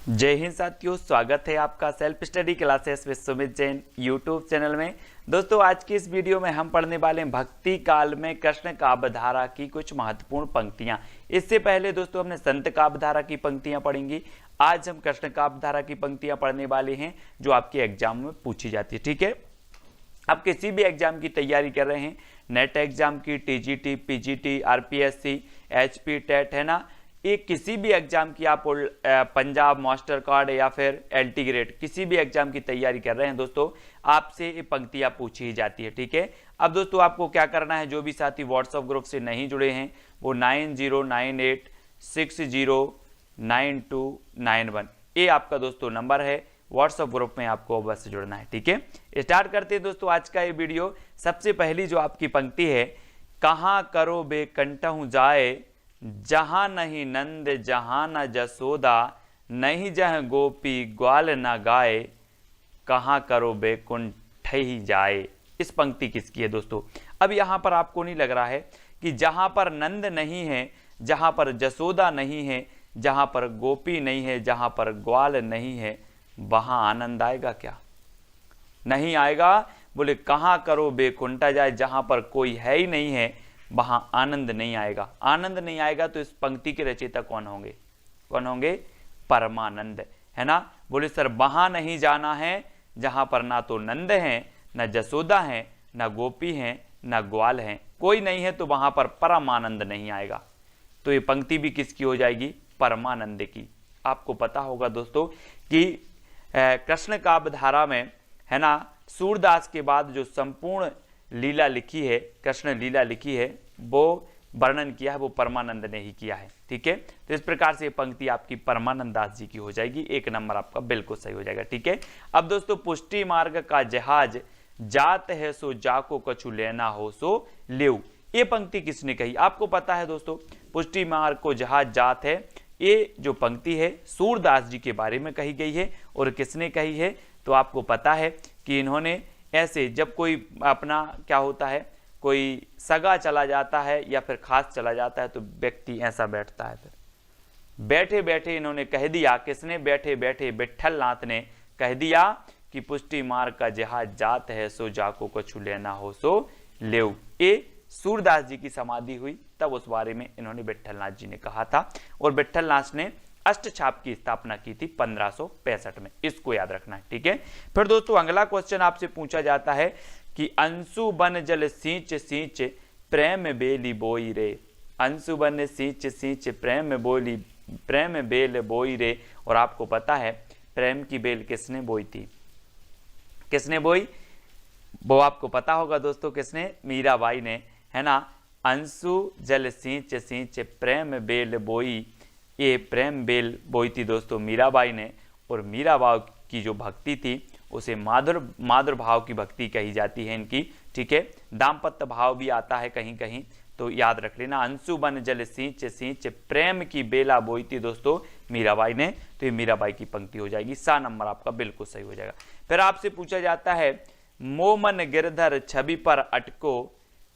जय हिंद साथियों, स्वागत है आपका self study classes with Sumit Jain YouTube channel में। दोस्तों, आज की इस वीडियो में हम पढ़ने वाले हैं भक्ति काल में कृष्ण काव्यधारा की कुछ महत्वपूर्ण पंक्तियां। इससे पहले दोस्तों हमने संत काव्यधारा की पंक्तियां पढ़ेंगी। आज हम कृष्ण काव्यधारा की पंक्तियां पढ़ने वाले हैं जो आपके एग्जाम में पूछी जाती है। ठीक है, आप किसी भी एग्जाम की तैयारी कर रहे हैं, नेट एग्जाम की, TGT, PGT, RPSC, HP, TET, है ना, ये किसी भी एग्जाम की, आप पंजाब मास्टर कार्ड या फिर एलटी ग्रेड किसी भी एग्जाम की तैयारी कर रहे हैं दोस्तों, आपसे ये पंक्तियां पूछी ही जाती है। ठीक है, अब दोस्तों आपको क्या करना है, जो भी साथी व्हाट्सएप ग्रुप से नहीं जुड़े हैं वो 9098609291 ये आपका दोस्तों नंबर है। व्हाट्सएप ग्रुप में आपको अवश्य जुड़ना है। ठीक है, स्टार्ट करते हैं दोस्तों आज का ये वीडियो। सबसे पहली जो आपकी पंक्ति है, कहाँ करो बेकंठहु जाए, जहां नहीं नंद जहां न जसोदा, नहीं जह गोपी ग्वाल न गाए, कहाँ करो बेकुंठ ही जाए। इस पंक्ति किसकी है दोस्तों? अब यहां पर आपको नहीं लग रहा है कि जहां पर नंद नहीं है, जहां पर जसोदा नहीं है, जहां पर गोपी नहीं है, जहां पर ग्वाल नहीं है, वहां आनंद आएगा क्या? नहीं आएगा। बोले कहाँ करो बेकुंठा जाए, जहां पर कोई है ही नहीं है वहां आनंद नहीं आएगा। आनंद नहीं आएगा तो इस पंक्ति के रचयिता कौन होंगे? कौन होंगे? परमानंद, है ना। बोले सर वहां नहीं जाना है जहां पर ना तो नंद है, न जसोदा है, न गोपी है, न ग्वाल है, कोई नहीं है, तो वहां पर परमानंद नहीं आएगा। तो ये पंक्ति भी किसकी हो जाएगी? परमानंद की। आपको पता होगा दोस्तों कि कृष्ण काव्यधारा में, है ना, सूरदास के बाद जो संपूर्ण लीला लिखी है, कृष्ण लीला लिखी है, वो वर्णन किया है वो परमानंद ने ही किया है। ठीक है, तो इस प्रकार से ये पंक्ति आपकी परमानंद दास जी की हो जाएगी। एक नंबर आपका बिल्कुल सही हो जाएगा। ठीक है, अब दोस्तों पुष्टि मार्ग का जहाज, जात है सो जाको कछु लेना हो सो लेऊ, ये पंक्ति किसने कही? आपको पता है दोस्तों, पुष्टि मार्ग को जहाज जात है, ये जो पंक्ति है सूरदास जी के बारे में कही गई है। और किसने कही है? तो आपको पता है कि इन्होंने ऐसे, जब कोई अपना क्या होता है, कोई सगा चला जाता है या फिर खास चला जाता है तो व्यक्ति ऐसा बैठता है। फिर बैठे बैठे इन्होंने कह दिया, किसने? बैठे बैठे विट्ठल नाथ ने कह दिया कि पुष्टि मार्ग का जहाज जात है सो जाको कछु लेना हो सो लेऊ। ये सूरदास जी की समाधि हुई तब उस बारे में इन्होंने विट्ठल नाथ जी ने कहा था। और विट्ठल नाथ ने अष्टछाप की स्थापना की थी 1565 में। इसको याद रखना है। ठीक है, फिर दोस्तों अगला क्वेश्चन आपसे पूछा जाता है कि अंशु बन जल सींच सींच प्रेम बेली बोई रे, अंशु बन सींच सींच प्रेम बेल बोई रे। और आपको पता है प्रेम की बेल किसने बोई थी? किसने बोई? वो आपको पता होगा दोस्तों, किसने? मीराबाई ने, है ना। अंशु जल सींच सींच प्रेम बेल बोई, ये प्रेम बेल बोई थी दोस्तों मीराबाई ने। और मीराबाई की जो भक्ति थी उसे माधुर भाव की भक्ति कही जाती है इनकी। ठीक है, दाम्पत्य भाव भी आता है कहीं कहीं, तो याद रख लेना। अंशु बन जल सींच सींच प्रेम की बेला बोई थी दोस्तों मीराबाई ने। तो ये मीराबाई की पंक्ति हो जाएगी। सा नंबर आपका बिल्कुल सही हो जाएगा। फिर आपसे पूछा जाता है, मोमन गिरधर छवि पर अटको,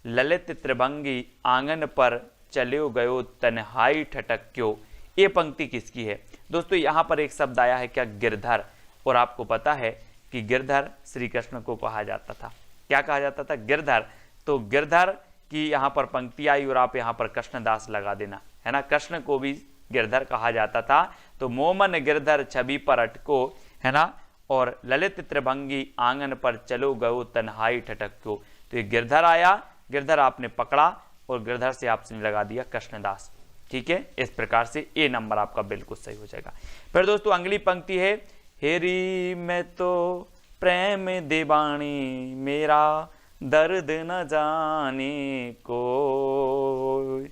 ललित त्रिभंगी आंगन पर चलो गयो तन्हाई ठटक्यो, ये पंक्ति किसकी है? दोस्तों यहां पर एक शब्द आया है क्या? गिरधर। और आपको पता है कि गिरधर श्री कृष्ण को कहा जाता था। क्या कहा जाता था? गिरधर। तो गिरधर की यहां पर पंक्ति आई और आप यहां पर कृष्णदास लगा देना, है ना। कृष्ण को भी गिरधर कहा जाता था। तो मोमन गिरधर छवि पर अटको, है ना, और ललित त्रिभंगी आंगन पर चलो गयो तन्हाई ठटक्यो। तो ये गिरधर आया, गिरधर आपने पकड़ा और गिरधर से आपने लगा दिया कृष्णदास। ठीक है, इस प्रकार से ए नंबर आपका बिल्कुल सही हो जाएगा। फिर दोस्तों अगली पंक्ति है, हेरी मैं तो प्रेम दीवानी, मेरा दर्द न जाने को,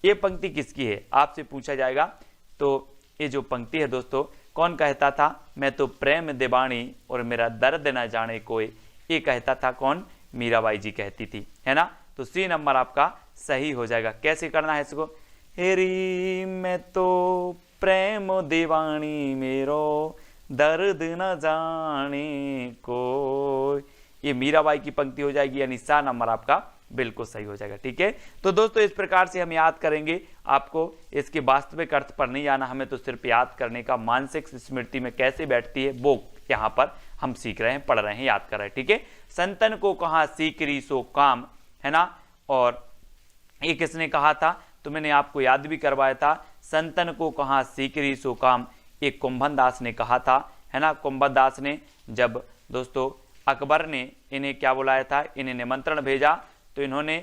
ये पंक्ति किसकी है? आपसे पूछा जाएगा। तो ये जो पंक्ति है दोस्तों, कौन कहता था? मैं तो प्रेम दीवानी और मेरा दर्द न जाने कोई, ये कहता था कौन? मीराबाई जी कहती थी, है ना। तो सी नंबर आपका सही हो जाएगा। कैसे करना है इसको? हेरी मैं तो प्रेम दीवानी, मेरो दर्द न जाने को, ये मीराबाई की पंक्ति हो जाएगी। यानी सा नंबर आपका बिल्कुल सही हो जाएगा। ठीक है, तो दोस्तों इस प्रकार से हम याद करेंगे, आपको इसके वास्तविक अर्थ पर नहीं आना, हमें तो सिर्फ याद करने का, मानसिक स्मृति में कैसे बैठती है वो यहाँ पर हम सीख रहे हैं, पढ़ रहे हैं, याद कर रहे हैं। ठीक है, संतन को कहा सीकरी सो काम, है ना, और ये किसने कहा था, तो मैंने आपको याद भी करवाया था, संतन को कहा सीकरी सो काम, एक कुंभन दास ने कहा था, है ना। कुंभन दास ने जब दोस्तों अकबर ने इन्हें क्या बुलाया था, इन्हें निमंत्रण भेजा, तो इन्होंने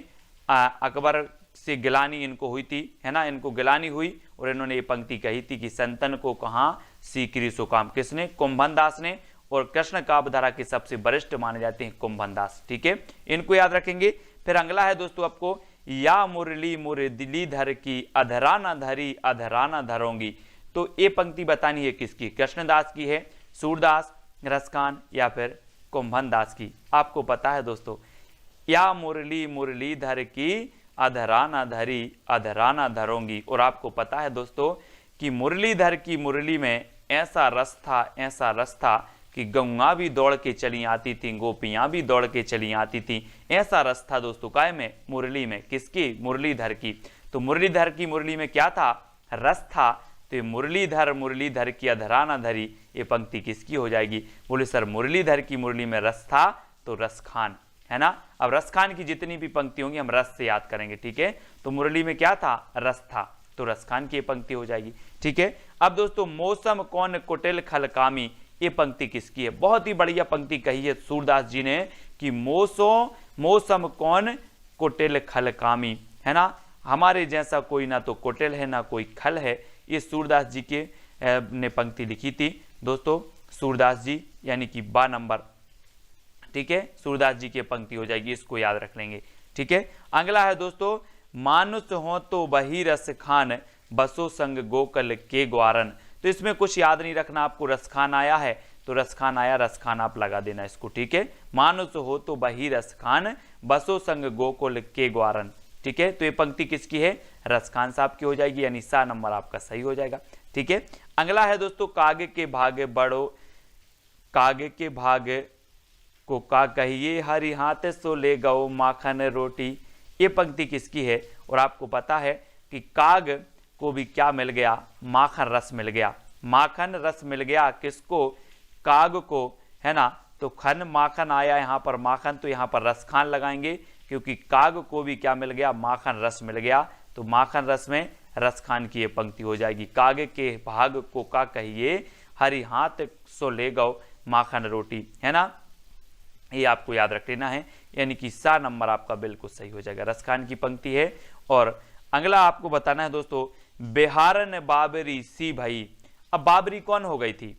अकबर से गिलानी इनको हुई थी, है ना, इनको गिलानी हुई और इन्होंने ये पंक्ति कही थी कि संतन को कहा सीकरी सो काम, किसने, कुंभन दास ने, और कृष्ण काव्यधारा के सबसे वरिष्ठ माने जाते हैं कुंभन दास। ठीक है, इनको याद रखेंगे। फिर अगला है दोस्तों आपको, या मुरली मुरलीधर की अधरा न धरी अधरा न धरोंगी, तो ये पंक्ति बतानी है किसकी, कृष्णदास की है, सूरदास, रसखान या फिर कुंभन दास की। आपको पता है दोस्तों, या मुरली मुरलीधर की अधरा न धरी अधरा न धरोंगी, और आपको पता है दोस्तों कि मुरलीधर की मुरली में ऐसा रस था कि गौआ भी दौड़ के चली आती थी, गोपियां भी दौड़ के चली आती थी, ऐसा रस था दोस्तों काय में, मुरली में, किसकी, मुरलीधर की। तो मुरलीधर की मुरली में क्या था, रस था, तो मुरलीधर की अधरा न धरी, ये पंक्ति किसकी हो जाएगी, बोले सर मुरलीधर की मुरली में रस था तो रसखान, है ना। अब रसखान की जितनी भी पंक्ति होंगी हम रस से याद करेंगे। ठीक है, तो मुरली में क्या था, रस था, तो रसखान की पंक्ति हो जाएगी। ठीक है, अब दोस्तों मौसम कौन कुटिल खलकामी, ये पंक्ति किसकी है, बहुत ही बढ़िया पंक्ति कही है सूरदास जी ने कि मौसम कौन कुटिल खलकामी, है ना, हमारे जैसा कोई ना तो कुटिल है ना कोई खल है, ये सूरदास जी के ने पंक्ति लिखी थी दोस्तों, सूरदास जी यानी कि 12 नंबर। ठीक है, सूरदास जी की पंक्ति हो जाएगी, इसको याद रख लेंगे। ठीक है, अगला है दोस्तों, मानुस हो तो बही रस खान बसो संग गोकल के ग्वारन, तो इसमें कुछ याद नहीं रखना आपको, रसखान आया है तो रसखान आया, रसखान आप लगा देना इसको। ठीक है, मानुस हो तो बही रसखान बसो संग गोकुल के ग्वारन। ठीक है, तो ये पंक्ति किसकी है, रसखान साहब की हो जाएगी, यानी सा नंबर आपका सही हो जाएगा। ठीक है, अगला है दोस्तों, कागे के भाग बड़ो, कागे के भाग को का कहिए हरि हाथ सो ले गौ माखन रोटी, ये पंक्ति किसकी है, और आपको पता है कि काग को भी क्या मिल गया, माखन रस मिल गया, माखन रस मिल गया किसको, काग को, है ना, तो खन माखन आया यहाँ पर माखन, तो यहाँ पर रसखान लगाएंगे क्योंकि काग को भी क्या मिल गया, माखन रस मिल गया, तो माखन रस में रसखान की ये पंक्ति हो जाएगी। कागे के भाग को का कहिए हरि हाथ सो ले गौ माखन रोटी, है ना, ये आपको याद रख लेना है, यानी कि सा नंबर आपका बिल्कुल सही हो जाएगा, रसखान की पंक्ति है। और अगला आपको बताना है दोस्तों, बिहारन बाबरी सी भाई, अब बाबरी कौन हो गई थी,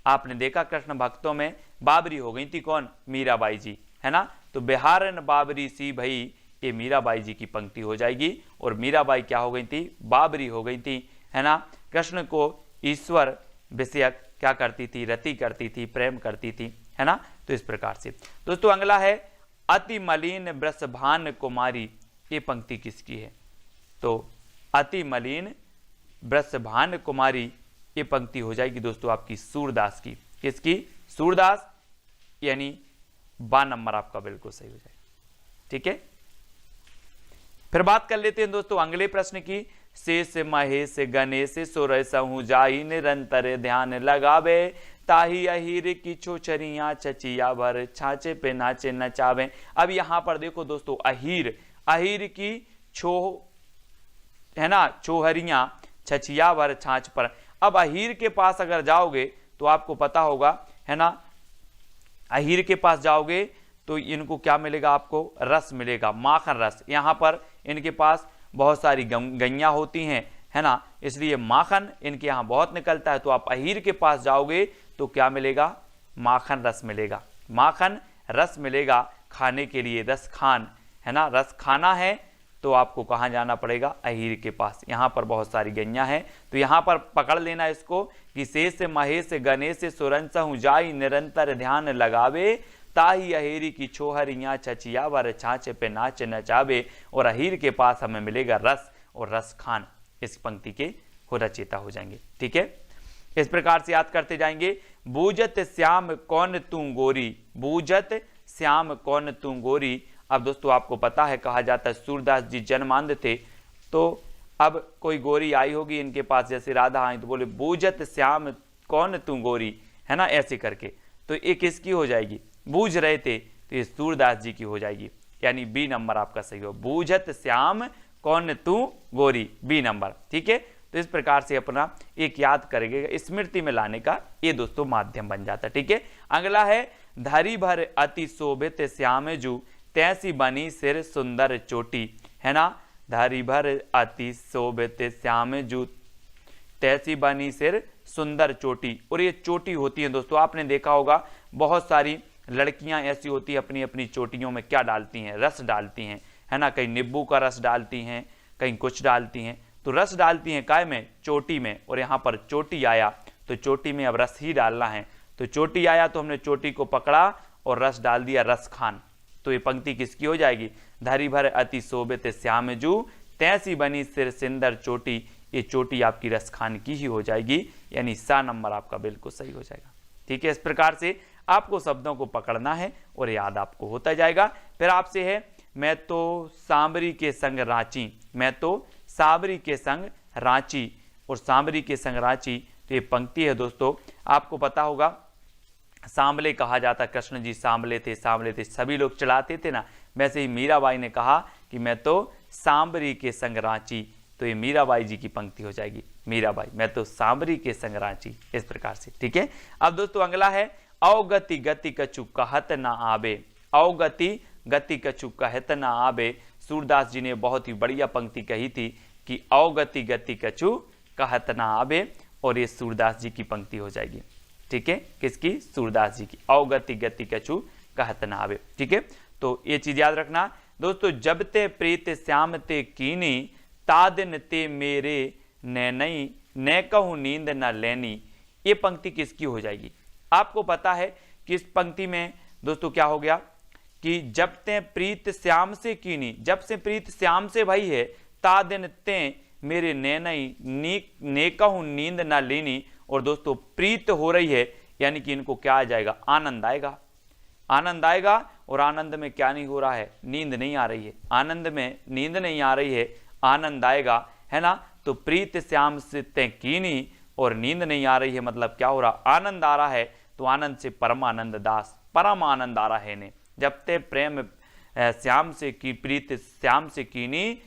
आपने देखा कृष्ण भक्तों में बाबरी हो गई थी कौन, मीराबाई जी, है ना, तो बिहारन बाबरी सी भाई, ये मीराबाई जी की पंक्ति हो जाएगी, और मीराबाई क्या हो गई थी, बाबरी हो गई थी, है ना। कृष्ण को ईश्वर विषयक क्या करती थी, रति करती थी, प्रेम करती थी, है ना। तो इस प्रकार से दोस्तों अगला है, अति मलिन वृषभान कुमारी, ये पंक्ति किसकी है, तो अति मलिन वृषभान कुमारी, ये पंक्ति हो जाएगी दोस्तों आपकी सूरदास की, किसकी, सूरदास, यानी 12 नंबर आपका बिल्कुल सही हो जाएगा। ठीक है, फिर बात कर लेते हैं दोस्तों अगले प्रश्न की, शेष महेश गणेश सुर सहु जाई निरंतर ध्यान लगावे, ताही अहीर की छोचरियां चचिया भर छाचे पे नाचे नचावे। अब यहां पर देखो दोस्तों, अहीर की छो, है ना, छोहरियां छचिया भर छाछ पर। अब अहीर के पास अगर जाओगे तो आपको पता होगा, है ना, अहीर के पास जाओगे तो इनको क्या मिलेगा, आपको रस मिलेगा, माखन रस। यहाँ पर इनके पास बहुत सारी गैया होती हैं, है ना, इसलिए माखन इनके यहाँ बहुत निकलता है, तो आप अहीर के पास जाओगे तो क्या मिलेगा, माखन रस मिलेगा, माखन रस मिलेगा खाने के लिए, रस खान, है ना, रस खाना है तो आपको कहाँ जाना पड़ेगा, अहीर के पास। यहाँ पर बहुत सारी गैया हैं, तो यहाँ पर पकड़ लेना इसको कि शेष महेश गणेश सुरंसहु जाई निरंतर ध्यान लगावे, ताही अहीरी की छोहरियां छचिया वर छाछ पे नाच नचावे, और अहीर के पास हमें मिलेगा रस और रस खान, इस पंक्ति के हो रचेता हो जाएंगे। ठीक है, इस प्रकार से याद करते जाएंगे, बूझत श्याम कौन तू गोरी, बूझत श्याम कौन तू गोरी, अब दोस्तों आपको पता है, कहा जाता है सूरदास जी जन्मांध थे, तो अब कोई गोरी आई होगी इनके पास, जैसे राधा आई तो बोले बूझत श्याम कौन तू गोरी, है ना, ऐसे करके, तो ये किसकी हो जाएगी, बूझ रहे थे, तो ये सूरदास जी की हो जाएगी, यानी बी नंबर आपका सही हो, बूझत श्याम कौन तू गोरी, बी नंबर। ठीक है, तो इस प्रकार से अपना एक याद करेंगे, स्मृति में लाने का ये दोस्तों माध्यम बन जाता है। ठीक है, अगला है धरी भर अति शोभित श्याम जू तैसी बनी सिर सुंदर चोटी, है ना, धरी भर अति शोभित श्याम जू तैसी बनी सिर सुंदर चोटी, और ये चोटी होती है दोस्तों, आपने देखा होगा बहुत सारी लड़कियां ऐसी होती है अपनी अपनी चोटियों में क्या डालती हैं, रस डालती हैं, है ना, कहीं नींबू का रस डालती हैं, कहीं कुछ डालती हैं, तो रस डालती हैं काय में, चोटी में, और यहाँ पर चोटी आया तो चोटी में अब रस ही डालना है, तो चोटी आया तो हमने चोटी को पकड़ा और रस डाल दिया, रस खान, तो ये पंक्ति किसकी हो जाएगी, धरी भर अति शोभित श्याम जू तैसी बनी सिर सुंदर चोटी, ये चोटी आपकी रस खान की ही हो जाएगी, यानी सा नंबर आपका बिल्कुल सही हो जाएगा। ठीक है, इस प्रकार से आपको शब्दों को पकड़ना है और याद आपको होता जाएगा। फिर आपसे है मैं तो सांबरी के संग रांची, मैं तो साबरी के संग रांची, और सांबरी के संग रांची, तो ये पंक्ति है दोस्तों, आपको पता होगा सांबले कहा जाता, कृष्ण जी सांबले थे, सांबले थे, सभी लोग चढ़ाते थे ना, वैसे ही मीराबाई ने कहा कि मैं तो सांबरी के संग रांची, तो ये मीराबाई जी की पंक्ति हो जाएगी, मीराबाई मैं तो सांबरी के संग रांची, इस प्रकार से। ठीक है, अब दोस्तों अगला है अवगति गति कछु कहत ना आबे, अवगति गति कछु कहत ना आबे, सूरदास जी ने बहुत ही बढ़िया पंक्ति कही थी कि अवगति गति कछु कहत ना आबे, और ये सूरदास जी की पंक्ति हो जाएगी। ठीक है, किसकी, सूरदास जी की, अवगति गति कछु कहत ना आबे। ठीक है, तो ये चीज याद रखना दोस्तों, जब ते प्रीत श्याम ते कीनी तादिन ते मेरे नैनई न कहूं नींद न लेनी, ये पंक्ति किसकी हो जाएगी, आपको पता है कि इस पंक्ति में दोस्तों क्या हो गया कि जब ते प्रीत श्याम से कीनी, जब से प्रीत श्याम से भाई है, तादिन ते मेरे नैनई ने कहूं नींद न लेनी, और दोस्तों प्रीत हो रही है, यानी कि इनको क्या आ जाएगा, आनंद आएगा, आनंद आएगा, और आनंद में क्या नहीं हो रहा है, नींद नहीं आ रही है, आनंद में नींद नहीं आ रही है, आनंद आएगा, है ना, तो प्रीत श्याम से ते कीनी, और नींद नहीं आ रही है, मतलब क्या हो रहा, आनंद आ रहा है, तो आनंद से परमानंद दास, परम आनंद आ रहा है इन्हें, जब ते प्रेम श्याम से की, प्रीत श्याम से कीनी,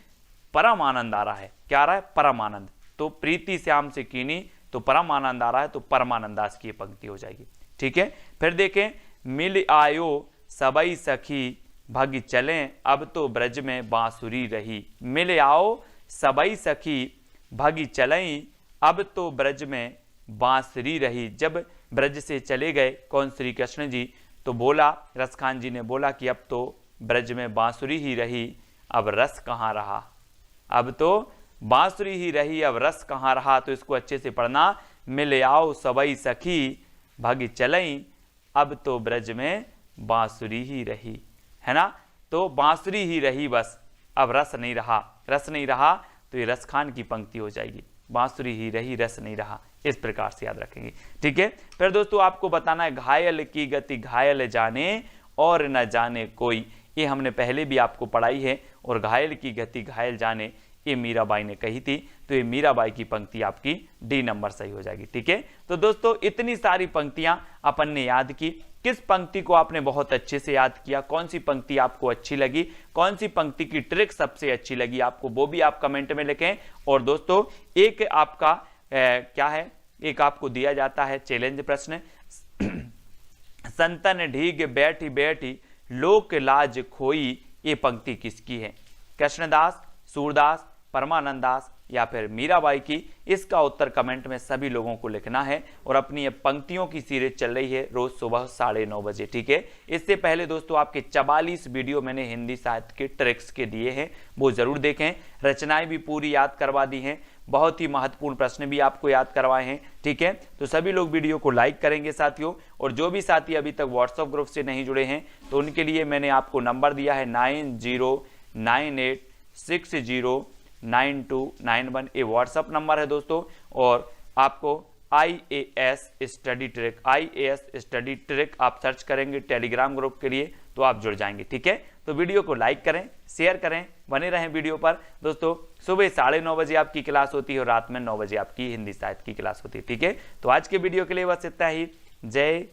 परम आनंद आ रहा है, क्या आ रहा है, परम आनंद, तो प्रीति श्याम से कीनी, तो परम आनंद आ रहा है, तो परमानंद दास की पंक्ति हो जाएगी। ठीक है, फिर देखें मिल आयो सबई सखी भग चले अब तो ब्रज में बांसुरी रही, मिल आओ सबई सखी भगी चलई अब तो ब्रज में बांसुरी रही, जब ब्रज से चले गए कौन, श्री कृष्ण जी, तो बोला रसखान जी ने बोला कि अब तो ब्रज में बांसुरी ही रही, अब रस कहाँ रहा, अब तो बांसुरी ही रही, अब रस कहाँ रहा, तो इसको अच्छे से पढ़ना, मिल आओ सबई सखी भगी चलई अब तो ब्रज में बांसुरी ही रही, है ना, तो बांसुरी ही रही बस, अब रस नहीं रहा, रस नहीं रहा, तो ये रसखान की पंक्ति हो जाएगी, बांसुरी ही रही रस नहीं रहा, इस प्रकार से याद रखेंगे। ठीक है, फिर दोस्तों आपको बताना है घायल की गति घायल जाने और न जाने कोई, ये हमने पहले भी आपको पढ़ाई है, और घायल की गति घायल जाने ये मीराबाई ने कही थी, तो ये मीराबाई की पंक्ति आपकी डी नंबर सही हो जाएगी। ठीक है, तो दोस्तों इतनी सारी पंक्तियां अपन ने याद की, किस पंक्ति को आपने बहुत अच्छे से याद किया, कौन सी पंक्ति आपको अच्छी लगी, कौन सी पंक्ति की ट्रिक सबसे अच्छी लगी आपको, वो भी आप कमेंट में लिखें। और दोस्तों एक आपका क्या है, एक आपको दिया जाता है चैलेंज प्रश्न, संतन ढीग बैठी बैठी लोक लाज खोई, ये पंक्ति किसकी है, कृष्णदास, सूरदास, परमानंद दास या फिर मीराबाई की, इसका उत्तर कमेंट में सभी लोगों को लिखना है। और अपनी ये पंक्तियों की सीरीज चल रही है रोज सुबह 9:30 बजे। ठीक है, इससे पहले दोस्तों आपके 44 वीडियो मैंने हिंदी साहित्य के ट्रिक्स के दिए हैं, वो जरूर देखें, रचनाएं भी पूरी याद करवा दी हैं, बहुत ही महत्वपूर्ण प्रश्न भी आपको याद करवाए हैं। ठीक है, तो सभी लोग वीडियो को लाइक करेंगे साथियों, और जो भी साथी अभी तक व्हाट्सएप ग्रुप से नहीं जुड़े हैं तो उनके लिए मैंने आपको नंबर दिया है 9098609291, ये व्हाट्सएप नंबर है दोस्तों। और आपको IAS study trick, IAS study trick आप सर्च करेंगे टेलीग्राम ग्रुप के लिए तो आप जुड़ जाएंगे। ठीक है, तो वीडियो को लाइक करें, शेयर करें, बने रहें वीडियो पर। दोस्तों सुबह 9:30 बजे आपकी क्लास होती है और रात में 9 बजे आपकी हिंदी साहित्य की क्लास होती है, ठीक है। तो आज के वीडियो के लिए बस इतना ही। जय